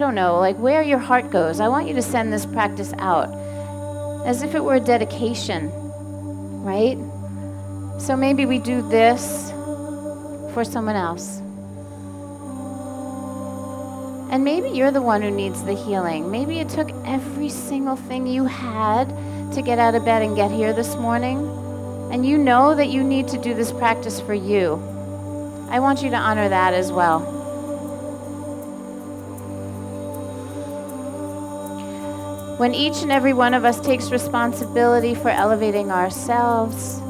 don't know, like where your heart goes. I want you to send this practice out as if it were a dedication, right? So maybe we do this for someone else. And maybe you're the one who needs the healing. Maybe it took every single thing you had to get out of bed and get here this morning, and you know that you need to do this practice for you. I want you to honor that as well. When each and every one of us takes responsibility for elevating ourselves,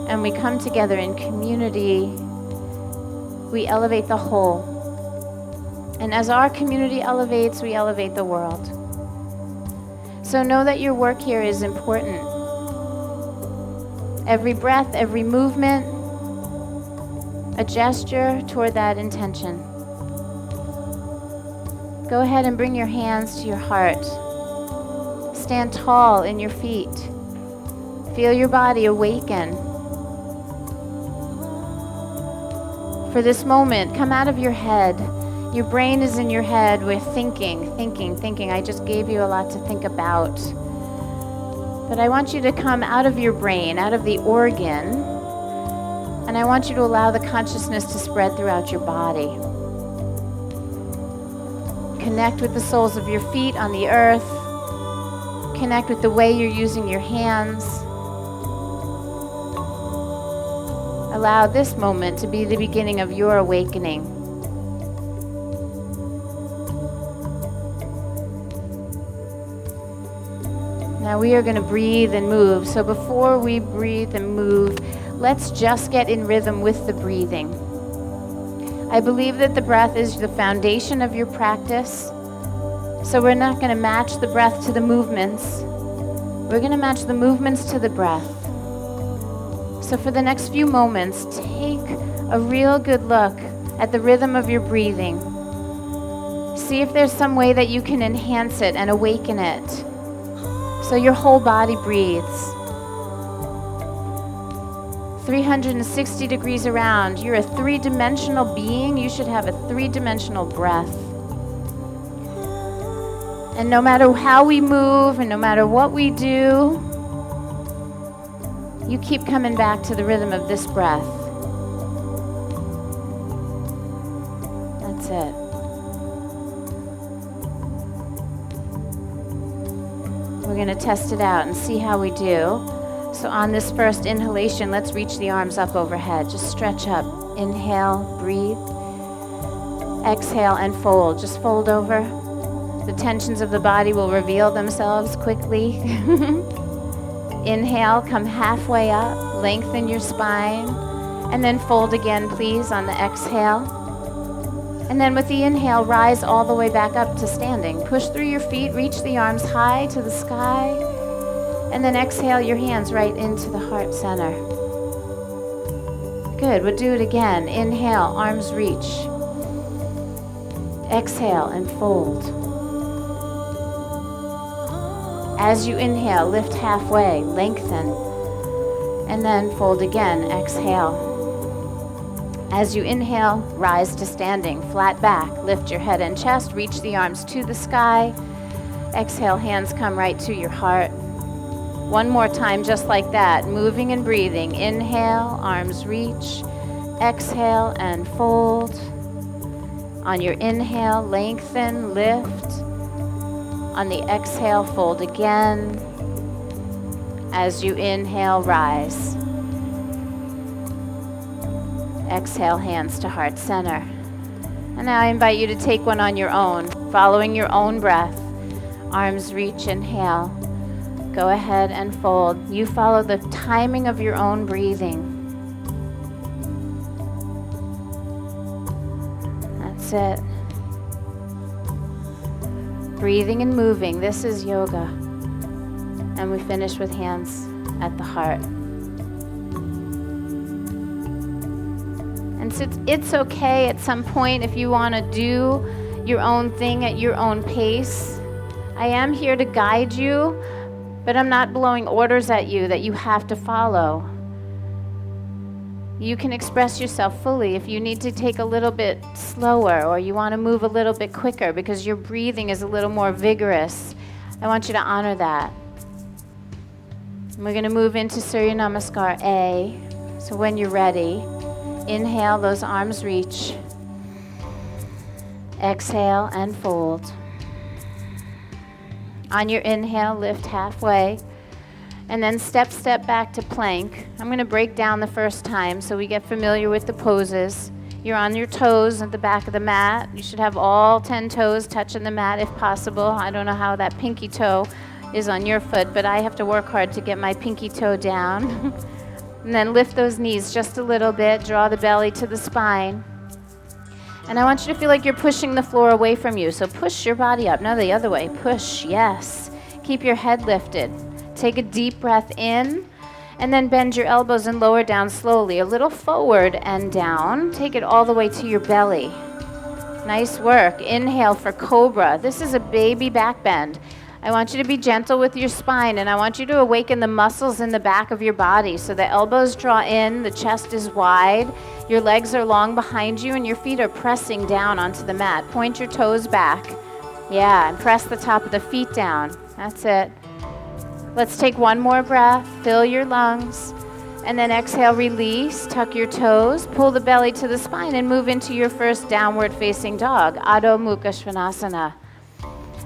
and we come together in community, we elevate the whole. And as our community elevates, we elevate the world. So know that your work here is important. Every breath, every movement, a gesture toward that intention. Go ahead and bring your hands to your heart. Stand tall in your feet. Feel your body awaken. For this moment, come out of your head. Your brain is in your head with thinking. I just gave you a lot to think about. But I want you to come out of your brain, out of the organ, and I want you to allow the consciousness to spread throughout your body. Connect with the soles of your feet on the earth. Connect with the way you're using your hands. Allow this moment to be the beginning of your awakening. Now we are going to breathe and move. So before we breathe and move, let's just get in rhythm with the breathing. I believe that the breath is the foundation of your practice. So we're not going to match the breath to the movements. We're going to match the movements to the breath. So for the next few moments, take a real good look at the rhythm of your breathing. See if there's some way that you can enhance it and awaken it, so your whole body breathes. 360 degrees around. You're a three-dimensional being. You should have a three-dimensional breath. And no matter how we move and no matter what we do, you keep coming back to the rhythm of this breath. That's it. We're going to test it out and see how we do. So on this first inhalation, let's reach the arms up overhead. Just stretch up. Inhale, breathe. Exhale and fold. Just fold over. The tensions of the body will reveal themselves quickly. Inhale, come halfway up. Lengthen your spine. And then fold again, please, on the exhale. And then with the inhale, rise all the way back up to standing. Push through your feet, reach the arms high to the sky, and then exhale your hands right into the heart center. Good, we'll do it again. Inhale, arms reach. Exhale and fold. As you inhale, lift halfway, lengthen, and then fold again, exhale. As you inhale, rise to standing, flat back, lift your head and chest, reach the arms to the sky. Exhale, hands come right to your heart. One more time, just like that, moving and breathing. Inhale, arms reach. Exhale and fold. On your inhale, lengthen, lift. On the exhale, fold again. As you inhale, rise. Exhale, hands to heart center. And now I invite you to take one on your own, following your own breath. Arms reach, inhale. Go ahead and fold. You follow the timing of your own breathing. That's it. Breathing and moving. This is yoga. And we finish with hands at the heart. And so it's okay at some point if you want to do your own thing at your own pace. I am here to guide you, but I'm not blowing orders at you that you have to follow. You can express yourself fully. If you need to take a little bit slower or you want to move a little bit quicker because your breathing is a little more vigorous, I want you to honor that. We're going to move into Surya Namaskar A. So when you're ready, inhale, those arms reach. Exhale and fold. On your inhale, lift halfway. And then step back to plank. I'm going to break down the first time so we get familiar with the poses. You're on your toes at the back of the mat. You should have all 10 toes touching the mat if possible. I don't know how that pinky toe is on your foot, but I have to work hard to get my pinky toe down. And then lift those knees just a little bit. Draw the belly to the spine. And I want you to feel like you're pushing the floor away from you. So push your body up. No, the other way. Push, yes. Keep your head lifted. Take a deep breath in, and then bend your elbows and lower down slowly. A little forward and down. Take it all the way to your belly. Nice work. Inhale for cobra. This is a baby back bend. I want you to be gentle with your spine, and I want you to awaken the muscles in the back of your body. So the elbows draw in, the chest is wide, your legs are long behind you, and your feet are pressing down onto the mat. Point your toes back. Yeah, and press the top of the feet down. That's it. Let's take one more breath. Fill your lungs. And then exhale, release. Tuck your toes. Pull the belly to the spine and move into your first downward facing dog, Adho Mukha Svanasana.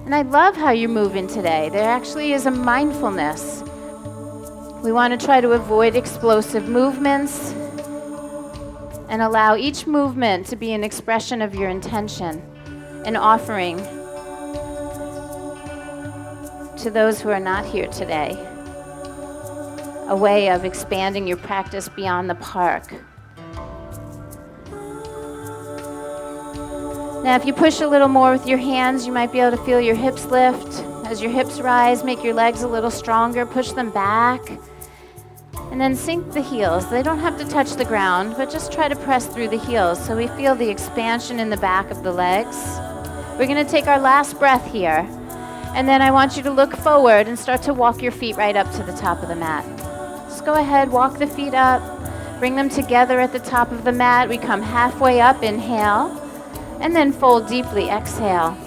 And I love how you're moving today. There actually is a mindfulness. We want to try to avoid explosive movements and allow each movement to be an expression of your intention, an offering to those who are not here today, a way of expanding your practice beyond the park. Now, if you push a little more with your hands, you might be able to feel your hips lift. As your hips rise, make your legs a little stronger, push them back, and then sink the heels. They don't have to touch the ground, but just try to press through the heels so we feel the expansion in the back of the legs. We're going to take our last breath here, and then I want you to look forward and start to walk your feet right up to the top of the mat. Just go ahead, walk the feet up, bring them together at the top of the mat. We come halfway up, inhale. And then fold deeply, exhale.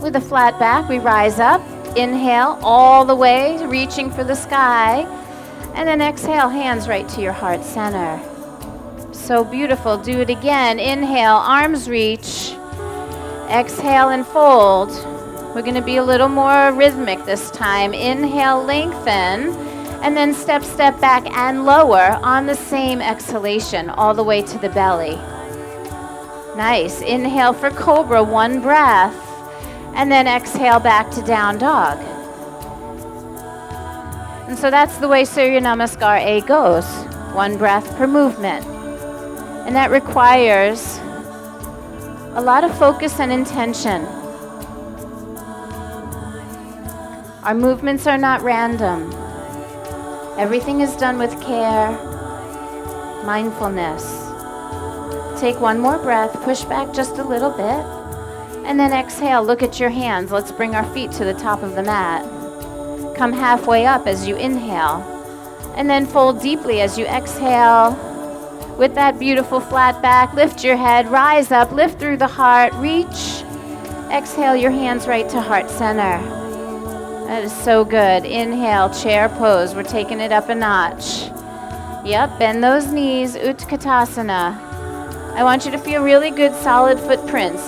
With a flat back, we rise up, inhale all the way, reaching for the sky. And then exhale, hands right to your heart center. So beautiful, do it again. Inhale, arms reach. Exhale and fold. We're gonna be a little more rhythmic this time. Inhale, lengthen, and then step back and lower on the same exhalation, all the way to the belly. Nice. Inhale for cobra, one breath. And then exhale back to down dog. And so that's the way Surya Namaskar A goes. One breath per movement. And that requires a lot of focus and intention. Our movements are not random. Everything is done with care, mindfulness. Take one more breath, push back just a little bit, and then exhale, look at your hands. Let's bring our feet to the top of the mat. Come halfway up as you inhale, and then fold deeply as you exhale. With that beautiful flat back, lift your head, rise up, lift through the heart, reach. Exhale, your hands right to heart center. That is so good. Inhale, chair pose. We're taking it up a notch. Yep, bend those knees, Utkatasana. I want you to feel really good, solid footprints.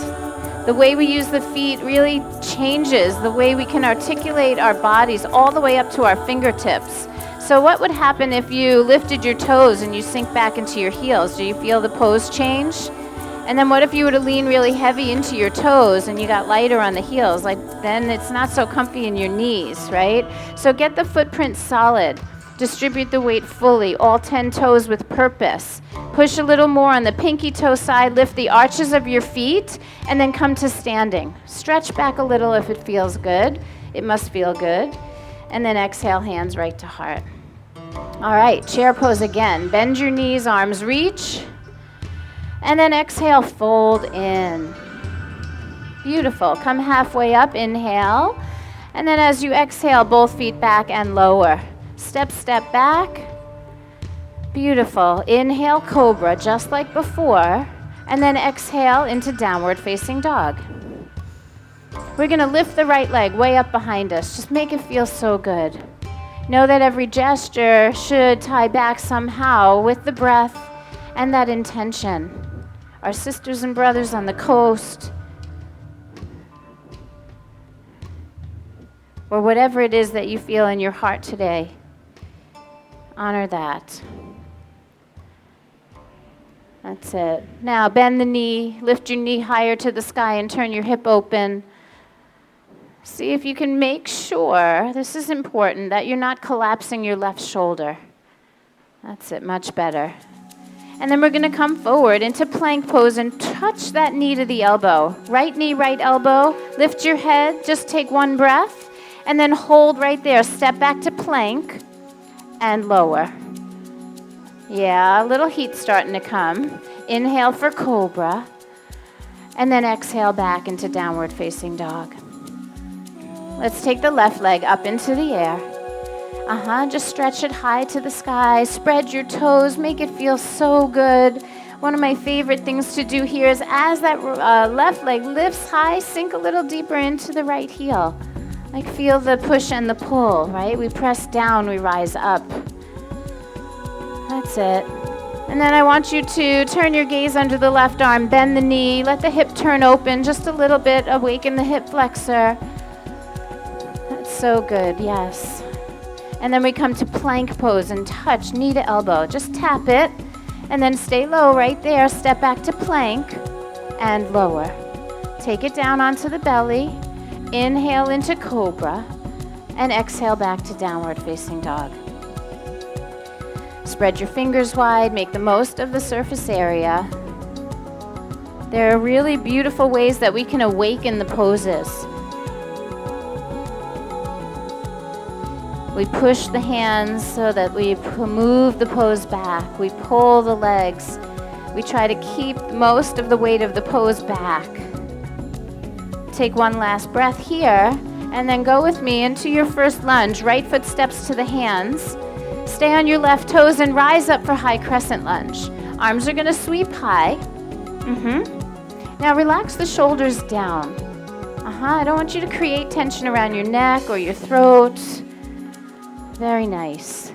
The way we use the feet really changes the way we can articulate our bodies all the way up to our fingertips. So what would happen if you lifted your toes and you sink back into your heels? Do you feel the pose change? And then what if you were to lean really heavy into your toes and you got lighter on the heels? Then it's not so comfy in your knees, right? So get the footprint solid. Distribute the weight fully, all 10 toes with purpose. Push a little more on the pinky toe side, lift the arches of your feet, and then come to standing. Stretch back a little if it feels good. It must feel good. And then exhale, hands right to heart. All right, chair pose again. Bend your knees, arms reach. And then exhale, fold in. Beautiful. Come halfway up, inhale. And then as you exhale, both feet back and lower. Step back. Beautiful. Inhale, cobra, just like before. And then exhale into downward facing dog. We're going to lift the right leg way up behind us. Just make it feel so good. Know that every gesture should tie back somehow with the breath and that intention. Our sisters and brothers on the coast, or whatever it is that you feel in your heart today, honor that. That's it. Now bend the knee, lift your knee higher to the sky and turn your hip open. See if you can make sure, this is important, that you're not collapsing your left shoulder. That's it, much better. And then we're going to come forward into plank pose and touch that knee to the elbow. Right knee, right elbow. Lift your head, just take one breath, and then hold right there. Step back to plank and lower. Yeah, a little heat starting to come. Inhale for cobra, and then exhale back into downward facing dog. Let's take the left leg up into the air. Just stretch it high to the sky. Spread your toes. Make it feel so good. One of my favorite things to do here is as that left leg lifts high, sink a little deeper into the right heel. Like feel the push and the pull, right? We press down, we rise up. That's it. And then I want you to turn your gaze under the left arm, bend the knee, let the hip turn open just a little bit, awaken the hip flexor. So good, yes. And then we come to plank pose and touch knee to elbow. Just tap it and then stay low right there. Step back to plank and lower. Take it down onto the belly. Inhale into cobra and exhale back to downward facing dog. Spread your fingers wide. Make the most of the surface area. There are really beautiful ways that we can awaken the poses. We push the hands so that we move the pose back. We pull the legs. We try to keep most of the weight of the pose back. Take one last breath here, and then go with me into your first lunge. Right foot steps to the hands. Stay on your left toes and rise up for high crescent lunge. Arms are going to sweep high. Now relax the shoulders down. I don't want you to create tension around your neck or your throat. Very nice.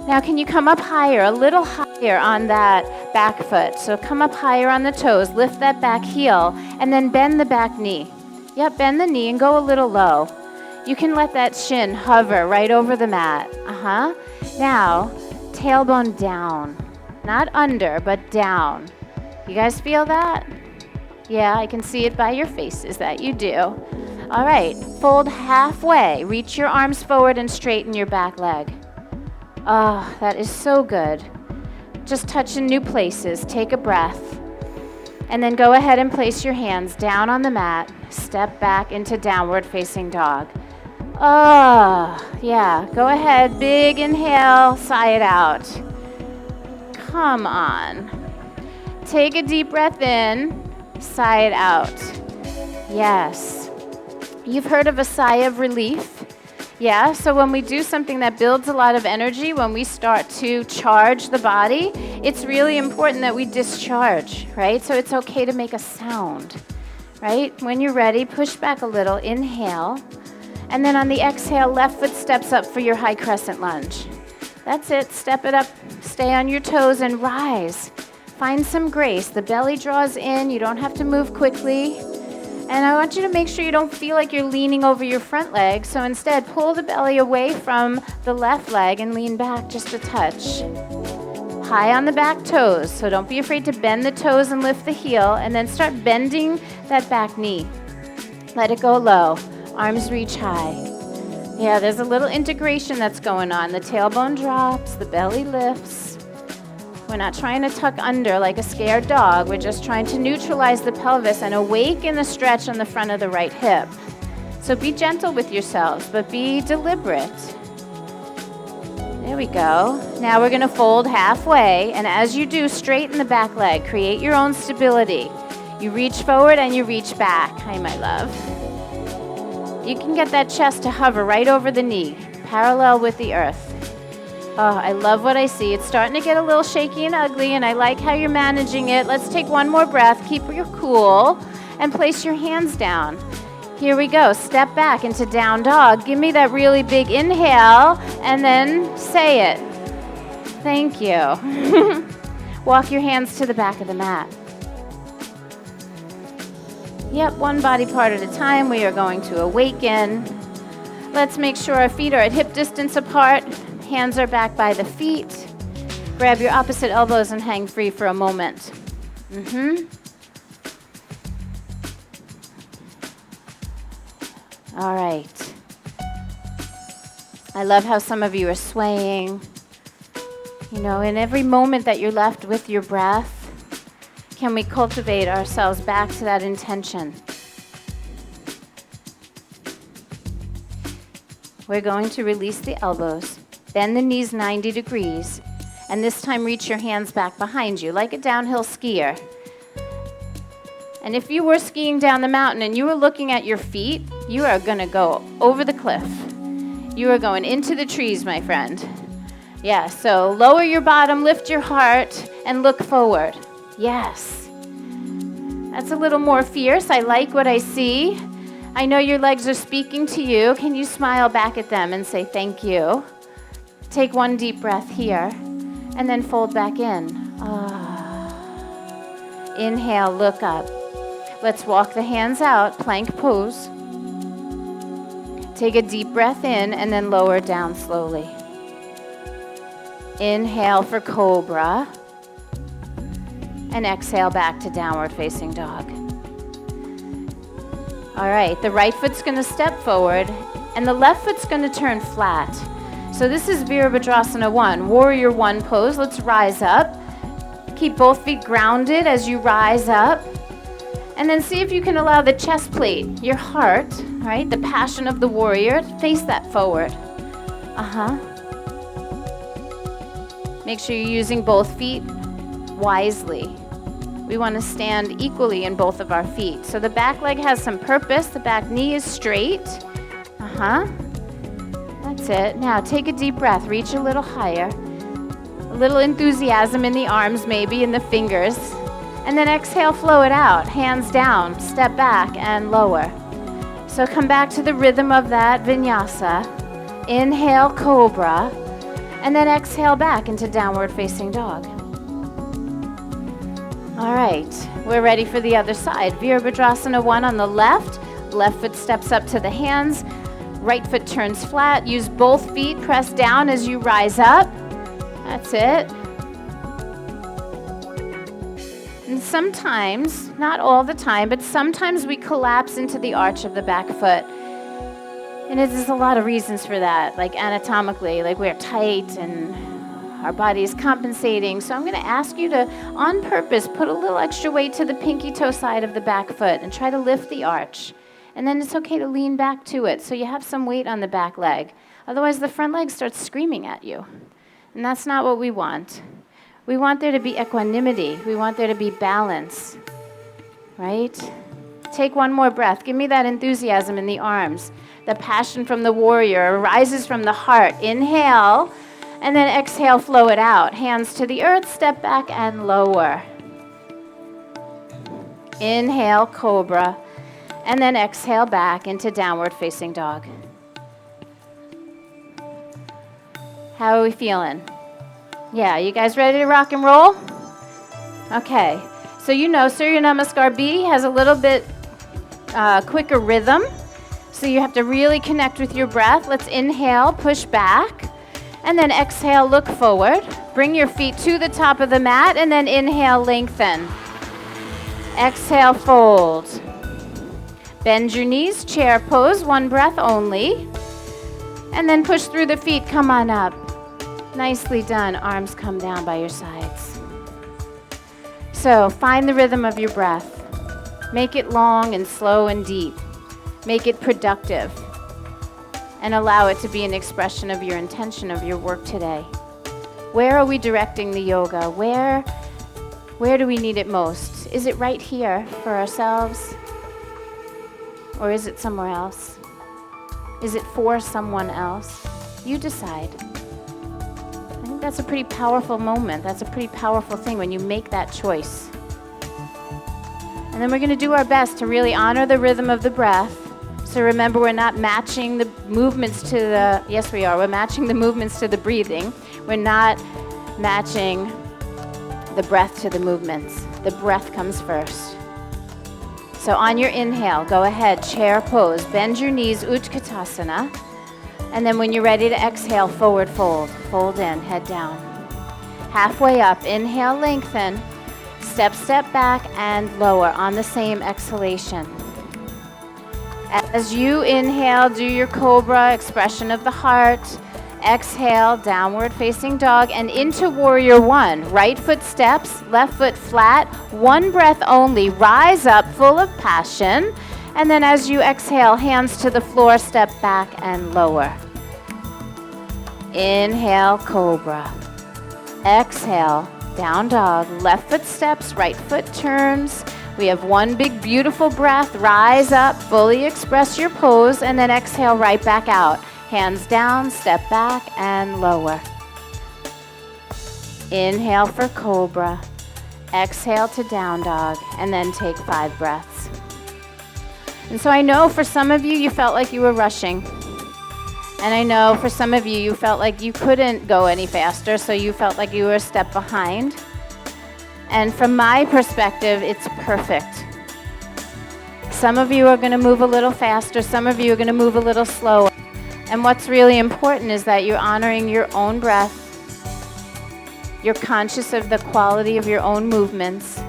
Now can you come up higher, a little higher on that back foot. So come up higher on the toes, lift that back heel, and then bend the back knee. Yep, bend the knee and go a little low. You can let that shin hover right over the mat. Now, tailbone down. Not under, but down. You guys feel that? Yeah, I can see it by your faces that you do. All right, fold halfway. Reach your arms forward and straighten your back leg. Oh, that is so good. Just touch in new places. Take a breath. And then go ahead and place your hands down on the mat. Step back into downward facing dog. Oh, yeah. Go ahead. Big inhale. Sigh it out. Come on. Take a deep breath in. Sigh it out. Yes. You've heard of a sigh of relief. Yeah, so when we do something that builds a lot of energy, when we start to charge the body, it's really important that we discharge, right? So it's okay to make a sound, right? When you're ready, push back a little, inhale, and then on the exhale, left foot steps up for your high crescent lunge. That's it, step it up, stay on your toes and rise. Find some grace. The belly draws in, you don't have to move quickly. And I want you to make sure you don't feel like you're leaning over your front leg. So instead, pull the belly away from the left leg and lean back just a touch. High on the back toes. So don't be afraid to bend the toes and lift the heel. And then start bending that back knee. Let it go low. Arms reach high. Yeah, there's a little integration that's going on. The tailbone drops. The belly lifts. We're not trying to tuck under like a scared dog. We're just trying to neutralize the pelvis and awaken the stretch on the front of the right hip. So be gentle with yourselves, but be deliberate. There we go. Now we're going to fold halfway, and as you do, straighten the back leg. Create your own stability. You reach forward and you reach back. Hi, my love. You can get that chest to hover right over the knee, parallel with the earth. Oh, I love what I see. It's starting to get a little shaky and ugly, and I like how you're managing it. Let's take one more breath. Keep your cool and place your hands down. Here we go. Step back into down dog. Give me that really big inhale, and then say it. Thank you. Walk your hands to the back of the mat. Yep, one body part at a time. We are going to awaken. Let's make sure our feet are at hip distance apart. Hands are back by the feet. Grab your opposite elbows and hang free for a moment. All right. I love how some of you are swaying. You know, in every moment that you're left with your breath, can we cultivate ourselves back to that intention? We're going to release the elbows, bend the knees 90 degrees, and this time reach your hands back behind you like a downhill skier. And if you were skiing down the mountain and you were looking at your feet, you are going to go over the cliff. You are going into the trees, my friend. Yeah, so lower your bottom, lift your heart, and look forward. Yes. That's a little more fierce. I like what I see. I know your legs are speaking to you. Can you smile back at them and say thank you? Take one deep breath here, and then fold back in. Inhale, look up. Let's walk the hands out, plank pose. Take a deep breath in and then lower down slowly. Inhale for cobra. And exhale back to downward facing dog. All right, the right foot's going to step forward and the left foot's going to turn flat. So this is Virabhadrasana 1, Warrior 1 pose. Let's rise up. Keep both feet grounded as you rise up. And then see if you can allow the chest plate, your heart, right, the passion of the warrior, face that forward. Make sure you're using both feet wisely. We want to stand equally in both of our feet. So the back leg has some purpose. The back knee is straight. That's it. Now take a deep breath. Reach a little higher. A little enthusiasm in the arms, maybe, in the fingers. And then exhale, flow it out. Hands down, step back, and lower. So come back to the rhythm of that vinyasa. Inhale, cobra. And then exhale back into downward facing dog. All right, we're ready for the other side. Virabhadrasana 1 on the left. Left foot steps up to the hands. Right foot turns flat. Use both feet. Press down as you rise up. That's it. And sometimes, not all the time, but sometimes we collapse into the arch of the back foot. And there's a lot of reasons for that, like anatomically, like we're tight and our body is compensating. So I'm going to ask you to, on purpose, put a little extra weight to the pinky toe side of the back foot and try to lift the arch. And then it's okay to lean back to it so you have some weight on the back leg. Otherwise, the front leg starts screaming at you. And that's not what we want. We want there to be equanimity. We want there to be balance, right? Take one more breath. Give me that enthusiasm in the arms. The passion from the warrior arises from the heart. Inhale, and then exhale, flow it out. Hands to the earth, step back and lower. Inhale, cobra, and then exhale back into downward facing dog. How are we feeling? Yeah, you guys ready to rock and roll? Okay, so you know Surya Namaskar B has a little bit quicker rhythm. So you have to really connect with your breath. Let's inhale, push back, and then exhale, look forward. Bring your feet to the top of the mat, and then inhale, lengthen. Exhale, fold. Bend your knees, chair pose, one breath only. And then push through the feet, come on up. Nicely done. Arms come down by your sides. So find the rhythm of your breath. Make it long and slow and deep. Make it productive. And allow it to be an expression of your intention of your work today. Where are we directing the yoga? Where do we need it most? Is it right here for ourselves? Or is it somewhere else? Is it for someone else? You decide. that's a pretty powerful moment. That's a pretty powerful thing when you make that choice. And then we're going to do our best to really honor the rhythm of the breath. So remember, we're not matching the movements to the, yes we are, we're matching the movements to the breathing. We're not matching the breath to the movements. The breath comes first. So on your inhale, go ahead, chair pose. Bend your knees, Utkatasana. And then when you're ready to exhale, forward fold. Fold in, head down. Halfway up, inhale, lengthen. Step, step back, and lower on the same exhalation. As you inhale, do your cobra, expression of the heart. Exhale, downward facing dog, and into warrior one. Right foot steps, left foot flat, one breath only. Rise up, full of passion. And then as you exhale, hands to the floor, step back and lower. Inhale, cobra. Exhale, down dog. Left foot steps, right foot turns. We have one big beautiful breath. Rise up, fully express your pose, and then exhale right back out. Hands down, step back, and lower. Inhale for cobra. Exhale to down dog, and then take 5 breaths. And so I know for some of you, you felt like you were rushing. And I know for some of you, you felt like you couldn't go any faster, so you felt like you were a step behind. And from my perspective, it's perfect. Some of you are going to move a little faster. Some of you are going to move a little slower. And what's really important is that you're honoring your own breath. You're conscious of the quality of your own movements.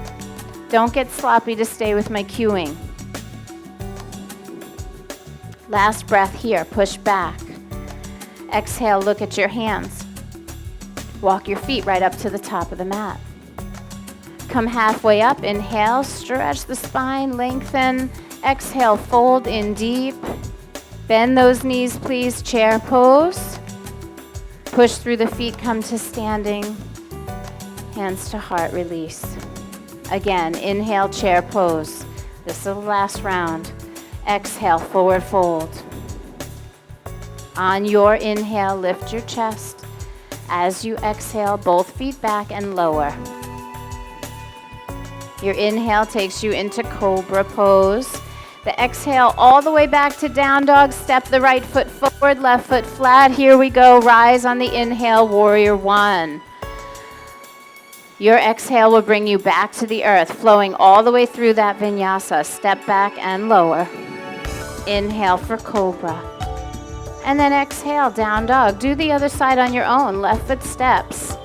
Don't get sloppy to stay with my cueing. Last breath here, push back. Exhale, look at your hands. Walk your feet right up to the top of the mat. Come halfway up, inhale, stretch the spine, lengthen. Exhale, fold in deep. Bend those knees, please, chair pose. Push through the feet, come to standing. Hands to heart, release. Again, inhale, chair pose. This is the last round. Exhale, forward fold. On your inhale, lift your chest. As you exhale, both feet back and lower. Your inhale takes you into cobra pose. The exhale all the way back to down dog. Step the right foot forward, left foot flat. Here we go. Rise on the inhale, warrior one. Your exhale will bring you back to the earth, flowing all the way through that vinyasa. Step back and lower. Inhale for cobra. And then exhale, down dog. Do the other side on your own. Left foot steps.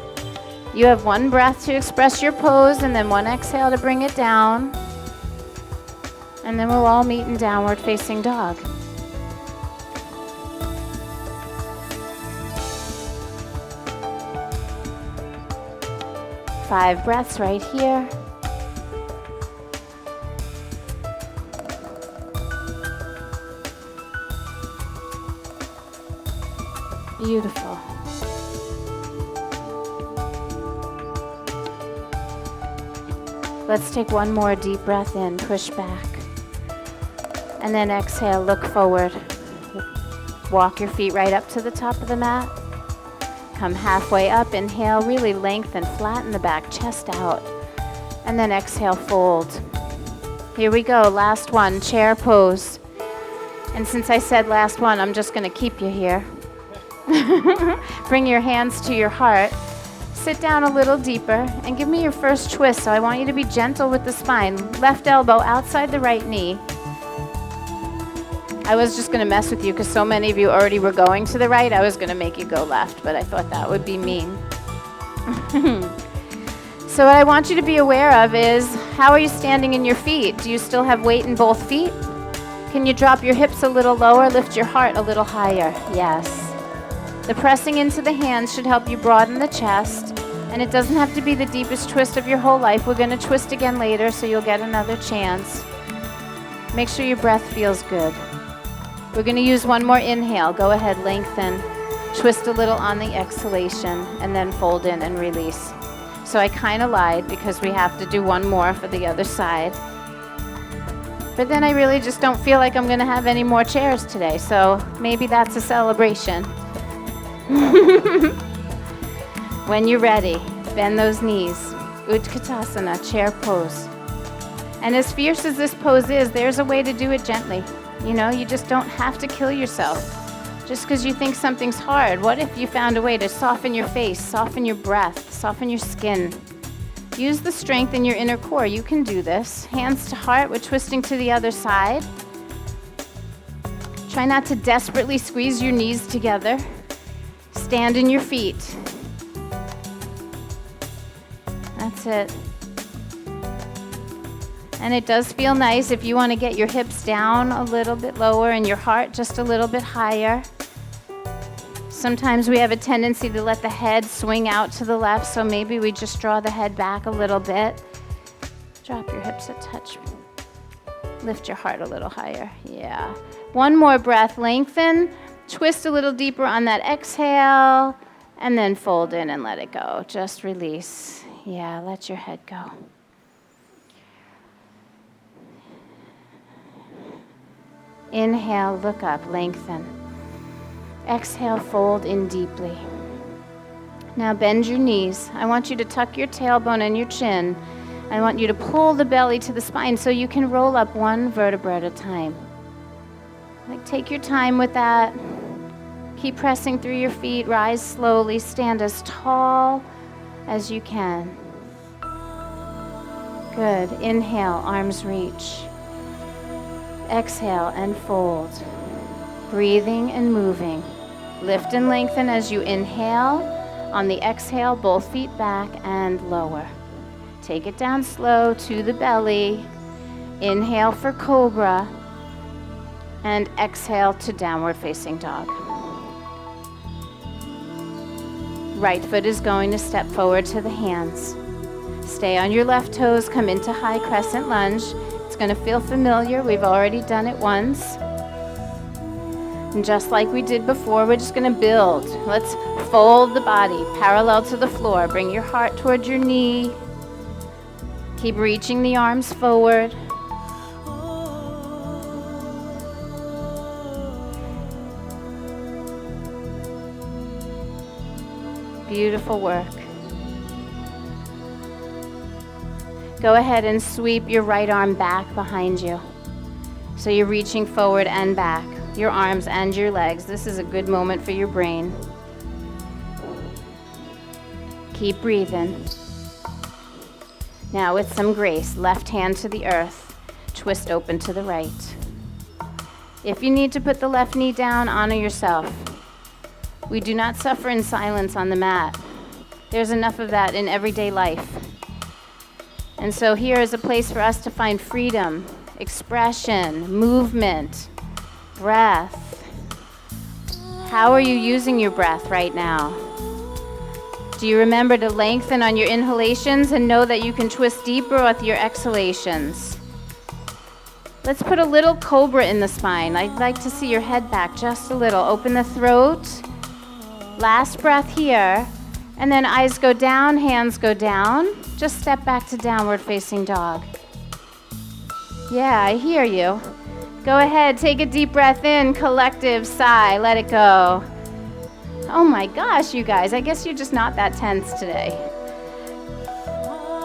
You have one breath to express your pose and then one exhale to bring it down. And then we'll all meet in downward facing dog. Five breaths right here. Beautiful. Let's take one more deep breath in, push back. And then exhale, look forward. Walk your feet right up to the top of the mat. Come halfway up, inhale, really lengthen, flatten the back, chest out. And then exhale, fold. Here we go, last one, chair pose. And since I said last one, I'm just gonna keep you here. Bring your hands to your heart. Sit down a little deeper and give me your first twist. So I want you to be gentle with the spine. Left elbow outside the right knee. I was just going to mess with you because so many of you already were going to the right. I was going to make you go left, but I thought that would be mean. So what I want you to be aware of is, how are you standing in your feet? Do you still have weight in both feet? Can you drop your hips a little lower, lift your heart a little higher? Yes. The pressing into the hands should help you broaden the chest, and it doesn't have to be the deepest twist of your whole life. We're going to twist again later, so you'll get another chance. Make sure your breath feels good. We're going to use one more inhale. Go ahead, lengthen, twist a little on the exhalation, and then fold in and release. So I kind of lied because we have to do one more for the other side. But then I really just don't feel like I'm going to have any more chairs today, so maybe that's a celebration. When you're ready, bend those knees. Utkatasana, chair pose. And as fierce as this pose is, there's a way to do it gently. You know, you just don't have to kill yourself just because you think something's hard. What if you found a way to soften your face, soften your breath, soften your skin? Use the strength in your inner core. You can do this. Hands to heart. We're twisting to the other side. Try not to desperately squeeze your knees together. Stand in your feet. That's it. And it does feel nice if you want to get your hips down a little bit lower and your heart just a little bit higher. Sometimes we have a tendency to let the head swing out to the left, so maybe we just draw the head back a little bit. Drop your hips a touch. Lift your heart a little higher. Yeah. One more breath. Lengthen. Twist a little deeper on that exhale, and then fold in and let it go. Just release. Yeah, let your head go. Inhale, look up, lengthen. Exhale, fold in deeply. Now bend your knees. I want you to tuck your tailbone and your chin. I want you to pull the belly to the spine so you can roll up one vertebra at a time. Like, take your time with that. Keep pressing through your feet. Rise slowly. Stand as tall as you can. Good. Inhale, arms reach. Exhale and fold. Breathing and moving. Lift and lengthen as you inhale. On the exhale, both feet back and lower. Take it down slow to the belly. Inhale for cobra. And exhale to downward facing dog. Right foot is going to step forward to the hands. Stay on your left toes, come into high crescent lunge. It's going to feel familiar. We've already done it once. And just like we did before, we're just going to build. Let's fold the body parallel to the floor. Bring your heart toward your knee. Keep reaching the arms forward. Beautiful work. Go ahead and sweep your right arm back behind you. So you're reaching forward and back, your arms and your legs. This is a good moment for your brain. Keep breathing. Now with some grace, left hand to the earth, twist open to the right. If you need to put the left knee down, honor yourself. We do not suffer in silence on the mat. There's enough of that in everyday life. And so here is a place for us to find freedom, expression, movement, breath. How are you using your breath right now? Do you remember to lengthen on your inhalations and know that you can twist deeper with your exhalations? Let's put a little cobra in the spine. I'd like to see your head back just a little. Open the throat. Last breath here. And then eyes go down, hands go down. Just step back to downward facing dog. Yeah, I hear you. Go ahead, take a deep breath in, collective sigh, let it go. Oh my gosh, you guys, I guess you're just not that tense today.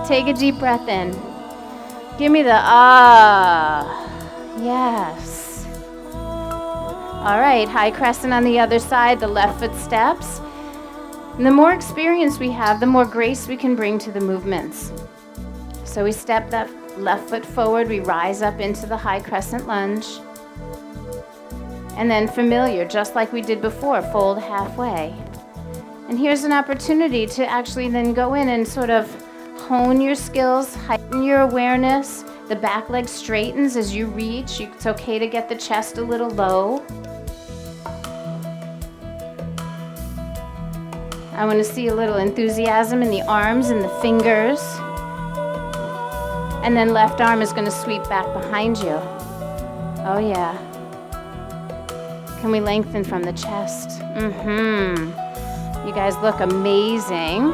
Take a deep breath in. Give me the ah. Yes. All right, high crescent on the other side, the left foot steps. And the more experience we have, the more grace we can bring to the movements. So we step that left foot forward, we rise up into the high crescent lunge. And then familiar, just like we did before, fold halfway. And here's an opportunity to actually then go in and sort of hone your skills, heighten your awareness. The back leg straightens as you reach. It's okay to get the chest a little low. I want to see a little enthusiasm in the arms and the fingers. And then left arm is going to sweep back behind you. Oh yeah. Can we lengthen from the chest? You guys look amazing.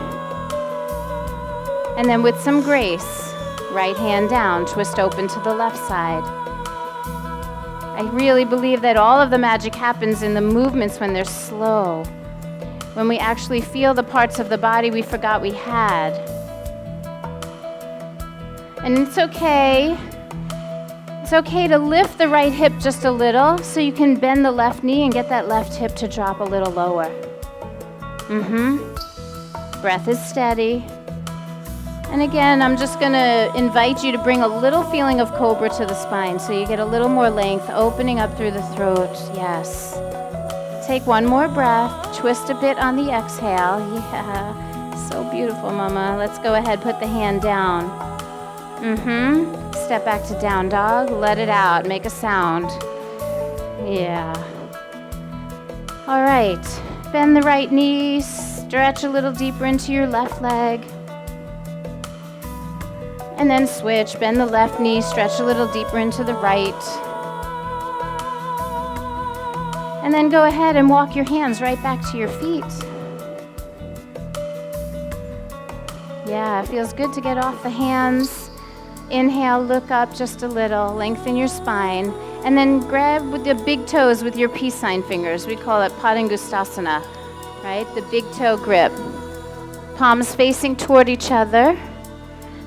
And then with some grace, right hand down, twist open to the left side. I really believe that all of the magic happens in the movements when they're slow. when we actually feel the parts of the body we forgot we had. And it's okay. It's okay to lift the right hip just a little so you can bend the left knee and get that left hip to drop a little lower. Breath is steady. And again, I'm just going to invite you to bring a little feeling of cobra to the spine so you get a little more length, opening up through the throat. Yes. Take one more breath. Twist a bit on the exhale. Yeah. So beautiful, mama. Let's go ahead. Put the hand down. Step back to down dog. Let it out. Make a sound. Yeah. All right. Bend the right knee. Stretch a little deeper into your left leg. And then switch. Bend the left knee. Stretch a little deeper into the right. And then go ahead and walk your hands right back to your feet. Yeah, it feels good to get off the hands. Inhale, look up just a little, lengthen your spine, and then grab with the big toes with your peace sign fingers. We call it Padangustasana, right? The big toe grip. Palms facing toward each other.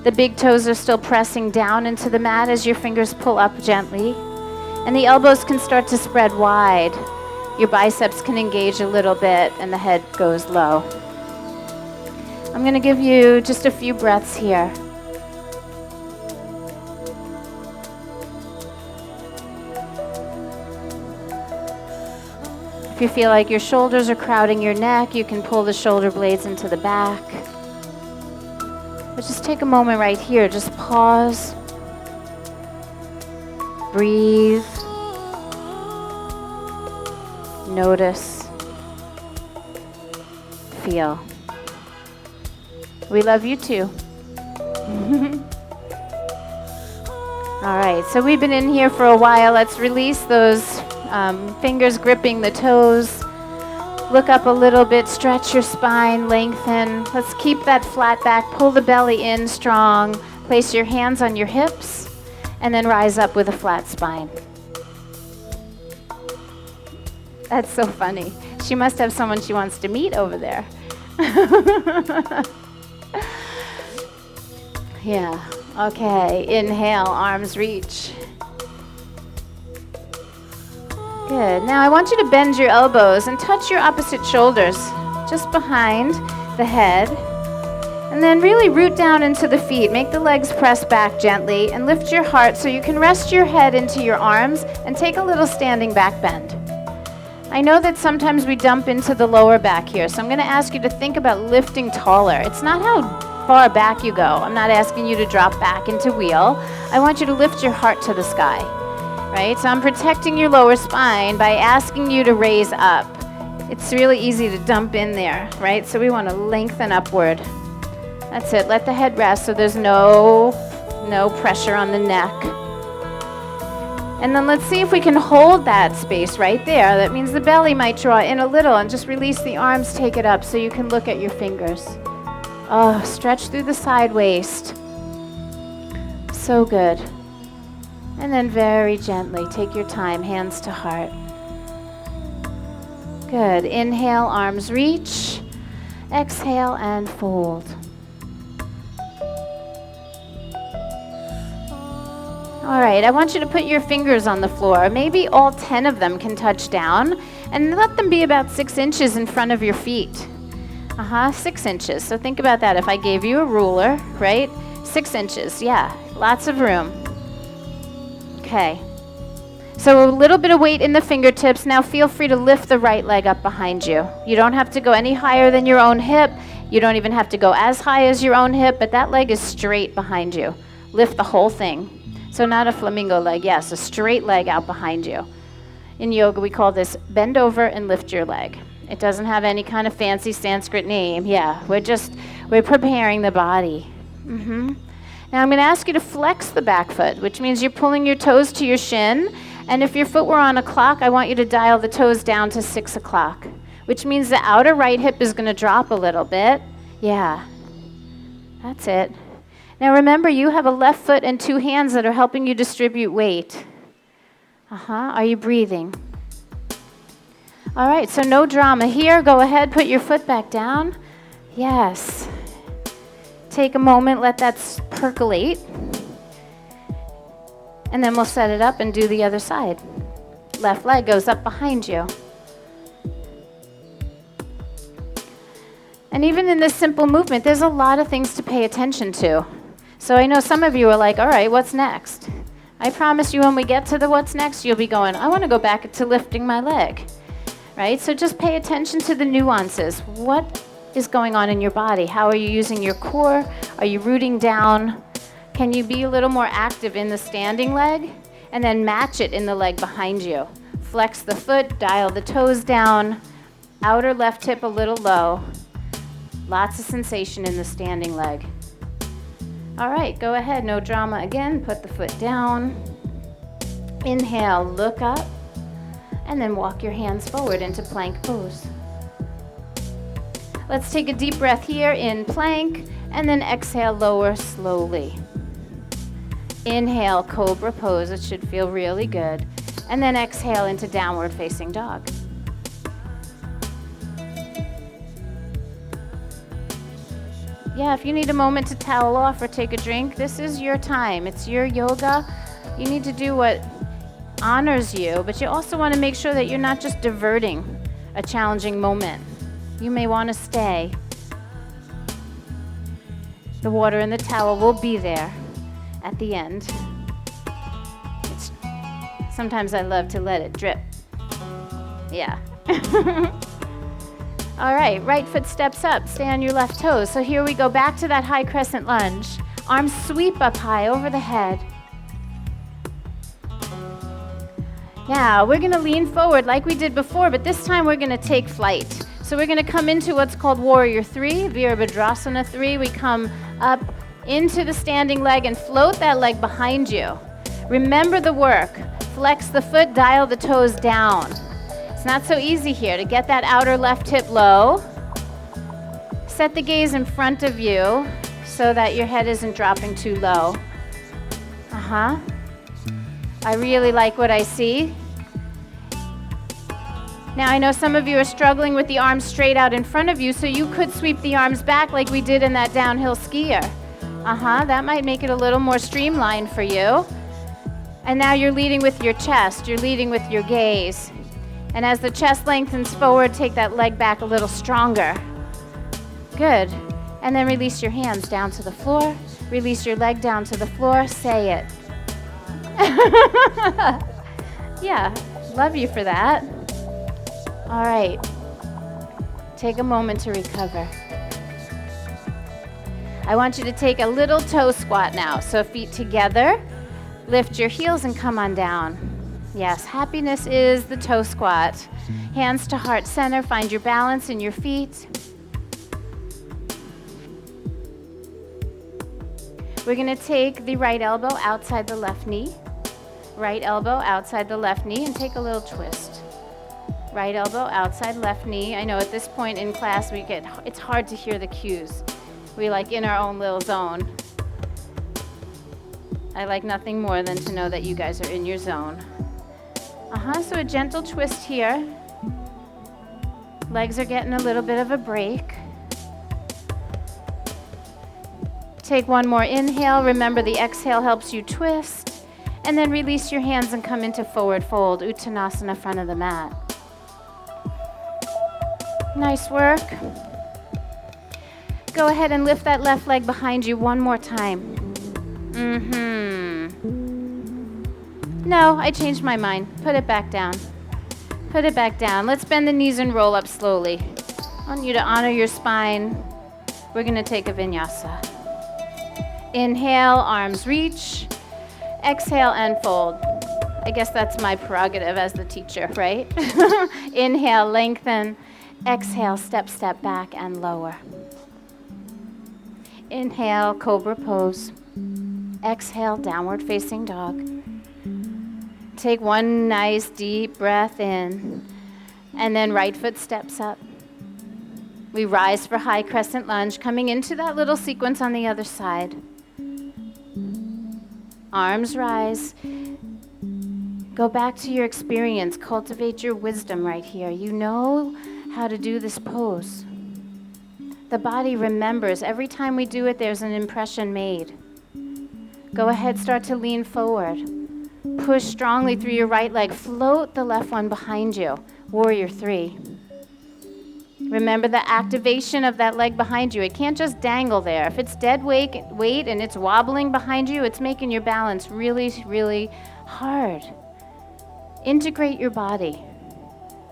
The big toes are still pressing down into the mat as your fingers pull up gently. And the elbows can start to spread wide. Your biceps can engage a little bit and the head goes low. I'm going to give you just a few breaths here. If you feel like your shoulders are crowding your neck, you can pull the shoulder blades into the back. But just take a moment right here. Just pause. Breathe. Notice. Feel. We love you too. All right, so we've been in here for a while. Let's release those fingers gripping the toes. Look up a little bit, stretch your spine, lengthen. Let's keep that flat back, pull the belly in strong. Place your hands on your hips, and then rise up with a flat spine. That's so funny. She must have someone she wants to meet over there. Yeah, okay, inhale, arms reach. Good. Now I want you to bend your elbows and touch your opposite shoulders just behind the head. And then really root down into the feet. Make the legs press back gently and lift your heart so you can rest your head into your arms and take a little standing back bend. I know that sometimes we dump into the lower back here, so I'm going to ask you to think about lifting taller. It's not how far back you go. I'm not asking you to drop back into wheel. I want you to lift your heart to the sky. Right? So I'm protecting your lower spine by asking you to raise up. It's really easy to dump in there, right? So we want to lengthen upward. That's it. Let the head rest so there's no pressure on the neck. And then let's see if we can hold that space right there. That means the belly might draw in a little, and just release the arms, take it up so you can look at your fingers. Oh, stretch through the side waist. So good. And then very gently, take your time, hands to heart. Good. Inhale, arms reach. Exhale and fold. All right, I want you to put your fingers on the floor. Maybe all 10 of them can touch down, and let them be about 6 inches in front of your feet. 6 inches. So think about that. If I gave you a ruler, right? 6 inches, yeah, lots of room. Okay, so a little bit of weight in the fingertips. Now feel free to lift the right leg up behind you. You don't have to go any higher than your own hip. You don't even have to go as high as your own hip, but that leg is straight behind you. Lift the whole thing. So not a flamingo leg, yes, a straight leg out behind you. In yoga, we call this bend over and lift your leg. It doesn't have any kind of fancy Sanskrit name. Yeah, we're preparing the body. Now I'm going to ask you to flex the back foot, which means you're pulling your toes to your shin. And if your foot were on a clock, I want you to dial the toes down to 6 o'clock, which means the outer right hip is going to drop a little bit. Yeah, that's it. Now remember, you have a left foot and 2 hands that are helping you distribute weight. Are you breathing? All right, so no drama here. Go ahead, put your foot back down. Yes. Take a moment, let that percolate. And then we'll set it up and do the other side. Left leg goes up behind you. And even in this simple movement, there's a lot of things to pay attention to. So I know some of you are like, all right, what's next? I promise you when we get to the what's next, you'll be going, I want to go back to lifting my leg, right? So just pay attention to the nuances. What is going on in your body? How are you using your core? Are you rooting down? Can you be a little more active in the standing leg? And then match it in the leg behind you. Flex the foot, dial the toes down, outer left hip a little low. Lots of sensation in the standing leg. All right, go ahead, no drama again. Put the foot down. Inhale, look up, and then walk your hands forward into plank pose. Let's take a deep breath here in plank, and then exhale, lower slowly. Inhale, cobra pose. It should feel really good. And then exhale into downward facing dog. Yeah, if you need a moment to towel off or take a drink, this is your time. It's your yoga. You need to do what honors you, but you also want to make sure that you're not just diverting a challenging moment. You may want to stay. The water and the towel will be there at the end. Sometimes I love to let it drip. Yeah. All right, right foot steps up, stay on your left toes. So here we go, back to that high crescent lunge. Arms sweep up high over the head. Now, we're gonna lean forward like we did before, but this time we're gonna take flight. So we're gonna come into what's called Warrior 3, Virabhadrasana 3. We come up into the standing leg and float that leg behind you. Remember the work. Flex the foot, dial the toes down. It's not so easy here to get that outer left hip low. Set the gaze in front of you so that your head isn't dropping too low. I really like what I see. Now I know some of you are struggling with the arms straight out in front of you, so you could sweep the arms back like we did in that downhill skier. That might make it a little more streamlined for you. And now you're leading with your chest, you're leading with your gaze. And as the chest lengthens forward, take that leg back a little stronger. Good. And then release your hands down to the floor. Release your leg down to the floor. Say it. Yeah, love you for that. All right. Take a moment to recover. I want you to take a little toe squat now. So feet together. Lift your heels and come on down. Yes, happiness is the toe squat. Hands to heart center, find your balance in your feet. We're gonna take the right elbow outside the left knee. Right elbow outside the left knee and take a little twist. Right elbow outside left knee. I know at this point in class it's hard to hear the cues. We like in our own little zone. I like nothing more than to know that you guys are in your zone. So a gentle twist here. Legs are getting a little bit of a break. Take one more inhale. Remember the exhale helps you twist. And then release your hands and come into forward fold, Uttanasana, front of the mat. Nice work. Go ahead and lift that left leg behind you one more time. No, I changed my mind. Put it back down. Put it back down. Let's bend the knees and roll up slowly. I want you to honor your spine. We're going to take a vinyasa. Inhale, arms reach. Exhale and fold. I guess that's my prerogative as the teacher, right? Inhale, lengthen. Exhale, step, step back and lower. Inhale, cobra pose. Exhale, downward facing dog. Take one nice deep breath in, and then right foot steps up. We rise for high crescent lunge, coming into that little sequence on the other side. Arms rise. Go back to your experience. Cultivate your wisdom right here. You know how to do this pose. The body remembers. Every time we do it, there's an impression made. Go ahead, start to lean forward. Push strongly through your right leg. Float the left one behind you. Warrior 3. Remember the activation of that leg behind you. It can't just dangle there. If it's dead weight and it's wobbling behind you, it's making your balance really, really hard. Integrate your body.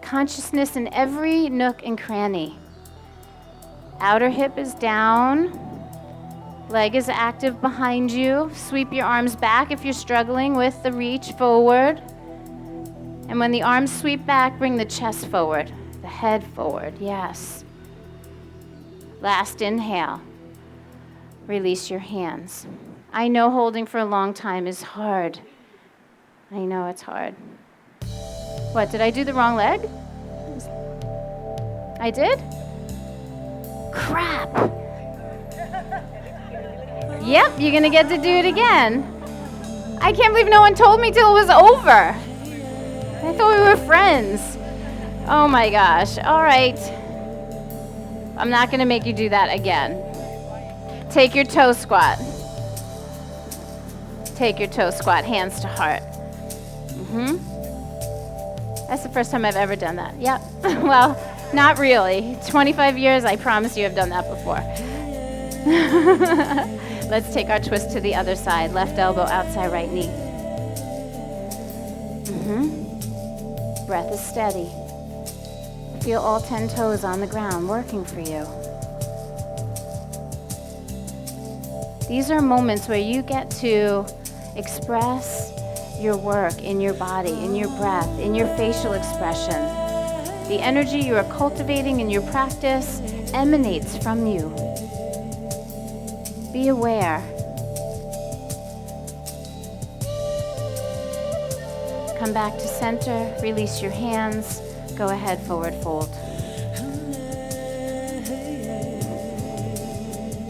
Consciousness in every nook and cranny. Outer hip is down. Leg is active behind you. Sweep your arms back if you're struggling with the reach forward. And when the arms sweep back, bring the chest forward, the head forward, yes. Last inhale. Release your hands. I know holding for a long time is hard. I know it's hard. What, did I do the wrong leg? I did? Crap. Yep, you're gonna get to do it again. I can't believe no one told me till it was over. I thought we were friends. Oh my gosh, all right. I'm not gonna make you do that again. Take your toe squat. Take your toe squat, hands to heart. That's the first time I've ever done that. Yep, well, not really. 25 years, I promise you I've done that before. Let's take our twist to the other side. Left elbow outside right knee. Breath is steady. Feel all 10 toes on the ground working for you. These are moments where you get to express your work in your body, in your breath, in your facial expression. The energy you are cultivating in your practice emanates from you. Be aware. Come back to center, release your hands, go ahead, forward fold.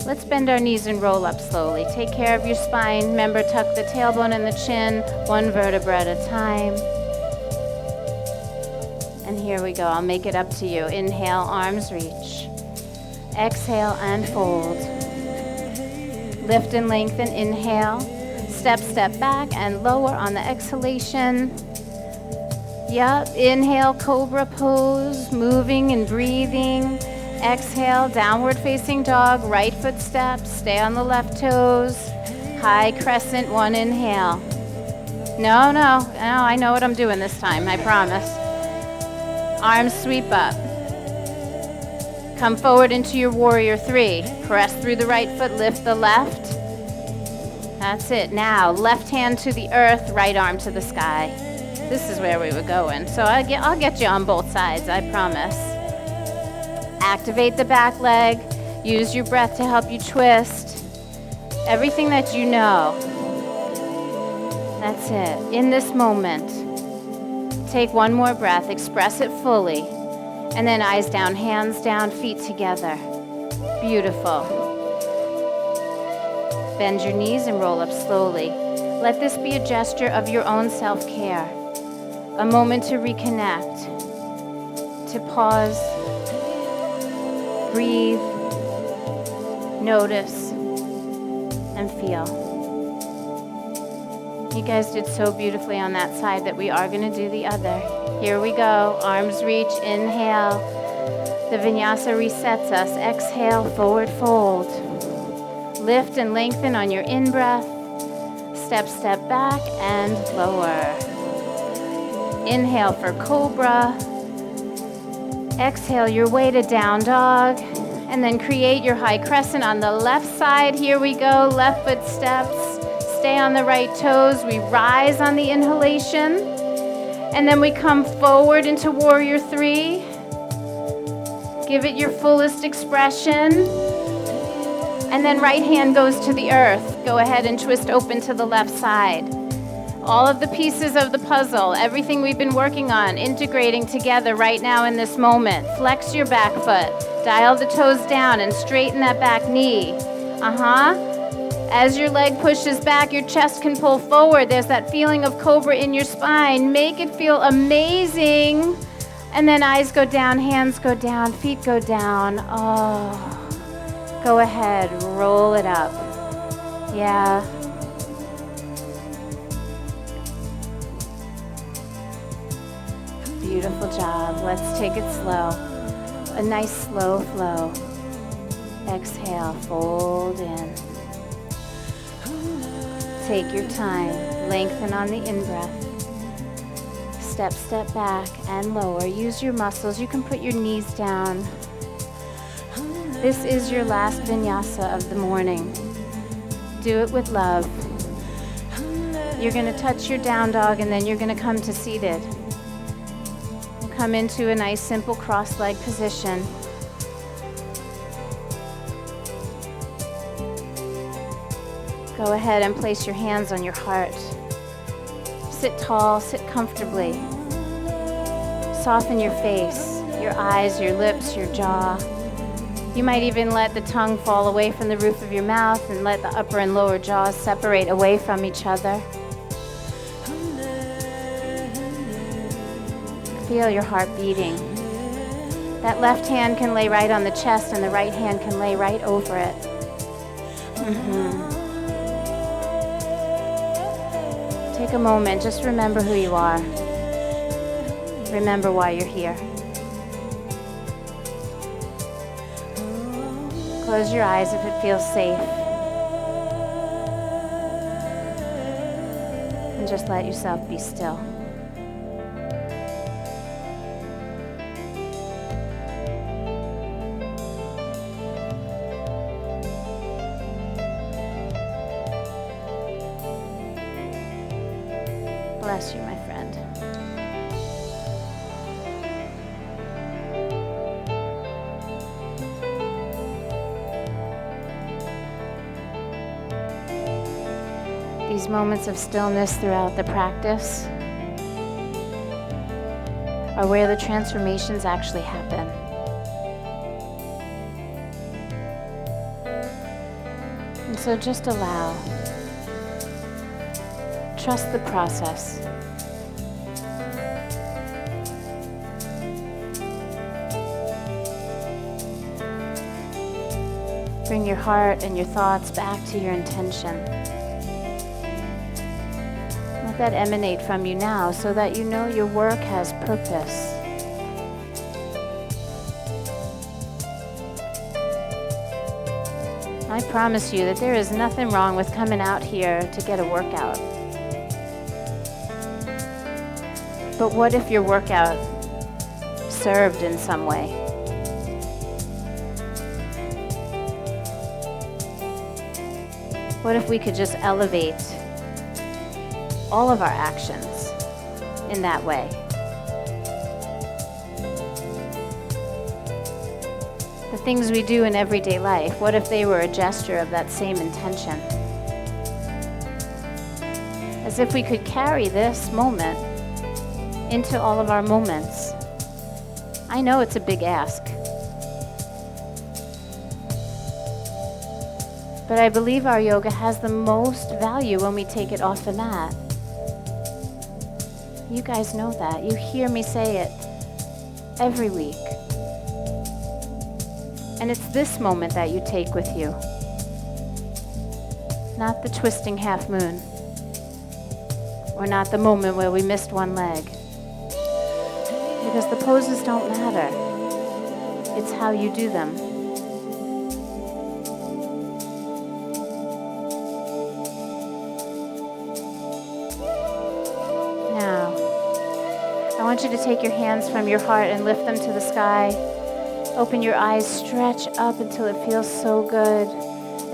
Let's bend our knees and roll up slowly. Take care of your spine. Remember, tuck the tailbone and the chin, one vertebra at a time. And here we go. I'll make it up to you. Inhale, arms reach. Exhale and fold. Lift and lengthen, inhale. Step, step back and lower on the exhalation. Yep, inhale, cobra pose, moving and breathing. Exhale, downward facing dog, right foot steps, stay on the left toes. High crescent, one inhale. No, I know what I'm doing this time, I promise. Arms sweep up. Come forward into your warrior 3. Press through the right foot, lift the left. That's it. Now, left hand to the earth, right arm to the sky. This is where we were going. So I'll get you on both sides, I promise. Activate the back leg. Use your breath to help you twist. Everything that you know. That's it. In this moment, take one more breath. Express it fully. And then eyes down, hands down, feet together. Beautiful. Bend your knees and roll up slowly. Let this be a gesture of your own self-care. A moment to reconnect, to pause, breathe, notice, and feel. You guys did so beautifully on that side that we are going to do the other. Here we go. Arms reach, inhale. The Vinyasa resets us. Exhale, forward fold. Lift and lengthen on your in-breath. Step, step back, and lower. Inhale for cobra. Exhale your way to down dog. And then create your high crescent on the left side. Here we go. Left foot steps. Stay on the right toes. We rise on the inhalation. And then we come forward into warrior 3. Give it your fullest expression. And then right hand goes to the earth. Go ahead and twist open to the left side. All of the pieces of the puzzle, everything we've been working on, integrating together right now in this moment. Flex your back foot. Dial the toes down and straighten that back knee. As your leg pushes back, your chest can pull forward. There's that feeling of cobra in your spine. Make it feel amazing. And then eyes go down, hands go down, feet go down. Oh, go ahead, roll it up. Yeah. Beautiful job. Let's take it slow. A nice slow flow. Exhale, fold in. Take your time. Lengthen on the in-breath. Step, step back and lower. Use your muscles. You can put your knees down. This is your last vinyasa of the morning. Do it with love. You're going to touch your down dog and then you're going to come to seated. Come into a nice simple cross-leg position. Go ahead and place your hands on your heart. Sit tall, sit comfortably. Soften your face, your eyes, your lips, your jaw. You might even let the tongue fall away from the roof of your mouth and let the upper and lower jaws separate away from each other. Feel your heart beating. That left hand can lay right on the chest and the right hand can lay right over it. Take a moment, just remember who you are. Remember why you're here. Close your eyes if it feels safe. And just let yourself be still. Bless you, my friend. These moments of stillness throughout the practice are where the transformations actually happen. And so just allow. Trust the process. Bring your heart and your thoughts back to your intention. Let that emanate from you now so that you know your work has purpose. I promise you that there is nothing wrong with coming out here to get a workout. But what if your workout served in some way? What if we could just elevate all of our actions in that way? The things we do in everyday life, what if they were a gesture of that same intention? As if we could carry this moment into all of our moments. I know it's a big ask, but I believe our yoga has the most value when we take it off the mat. You guys know that. You hear me say it every week. And it's this moment that you take with you, not the twisting half moon, or not the moment where we missed one leg. Because the poses don't matter. It's how you do them. Now, I want you to take your hands from your heart and lift them to the sky. Open your eyes, stretch up until it feels so good.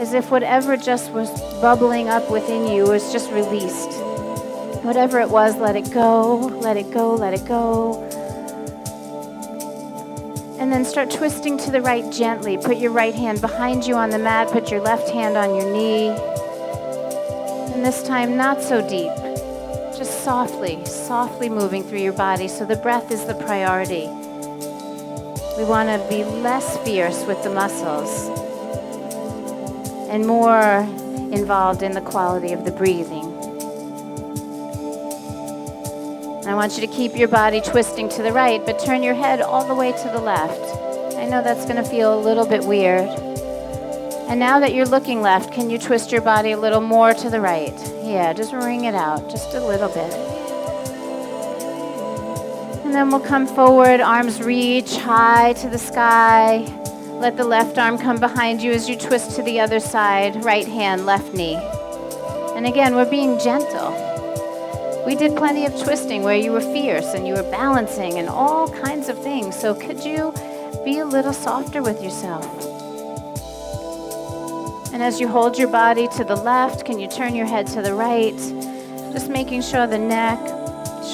As if whatever just was bubbling up within you was just released. Whatever it was, let it go, let it go, let it go. And then start twisting to the right gently. Put your right hand behind you on the mat. Put your left hand on your knee. And this time, not so deep. Just softly, softly moving through your body. So the breath is the priority. We want to be less fierce with the muscles and more involved in the quality of the breathing. I want you to keep your body twisting to the right, but turn your head all the way to the left. I know that's going to feel a little bit weird. And now that you're looking left, can you twist your body a little more to the right? Yeah, just wring it out, just a little bit. And then we'll come forward, arms reach high to the sky. Let the left arm come behind you as you twist to the other side, right hand, left knee. And again, we're being gentle. We did plenty of twisting where you were fierce and you were balancing and all kinds of things. So could you be a little softer with yourself? And as you hold your body to the left, can you turn your head to the right? Just making sure the neck,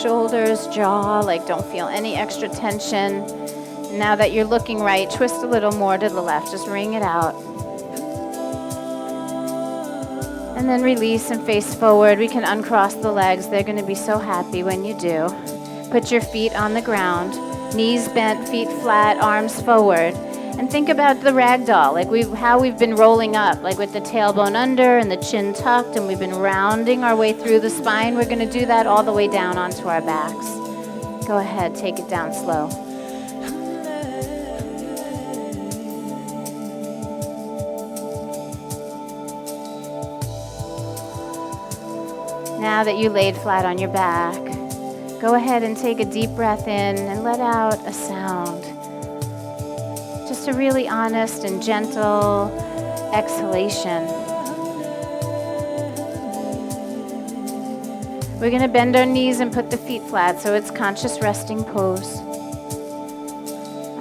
shoulders, jaw, like don't feel any extra tension. And now that you're looking right, twist a little more to the left. Just wring it out. And then release and face forward. We can uncross the legs. They're going to be so happy when you do. Put your feet on the ground. Knees bent, feet flat, arms forward. And think about the ragdoll, like how we've been rolling up, like with the tailbone under and the chin tucked, and we've been rounding our way through the spine. We're going to do that all the way down onto our backs. Go ahead, take it down slow. Now that you laid flat on your back, go ahead and take a deep breath in and let out a sound. Just a really honest and gentle exhalation. We're going to bend our knees and put the feet flat so it's conscious resting pose.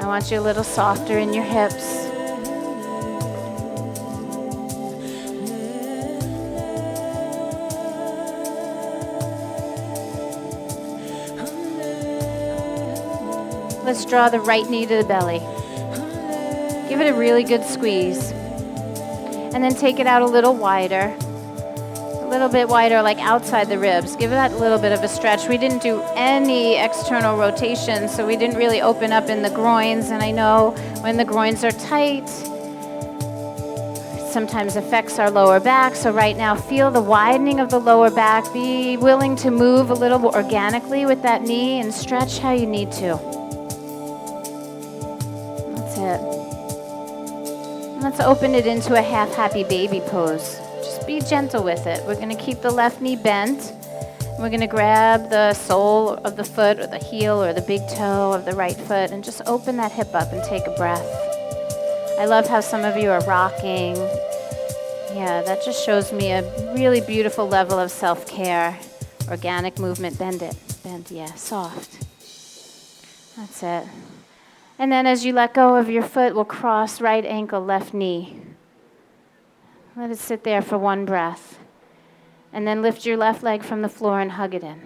I want you a little softer in your hips. Let's draw the right knee to the belly. Give it a really good squeeze. And then take it out a little wider. A little bit wider, like outside the ribs. Give that a little bit of a stretch. We didn't do any external rotation, so we didn't really open up in the groins. And I know when the groins are tight, sometimes affects our lower back. So right now, feel the widening of the lower back. Be willing to move a little organically with that knee and stretch how you need to. Let's open it into a half happy baby pose. Just be gentle with it. We're going to keep the left knee bent. We're going to grab the sole of the foot or the heel or the big toe of the right foot and just open that hip up and take a breath. I love how some of you are rocking. Yeah, that just shows me a really beautiful level of self-care. Organic movement. Bend it. Bend, yeah, soft. That's it. And then as you let go of your foot, we'll cross right ankle, left knee. Let it sit there for one breath. And then lift your left leg from the floor and hug it in.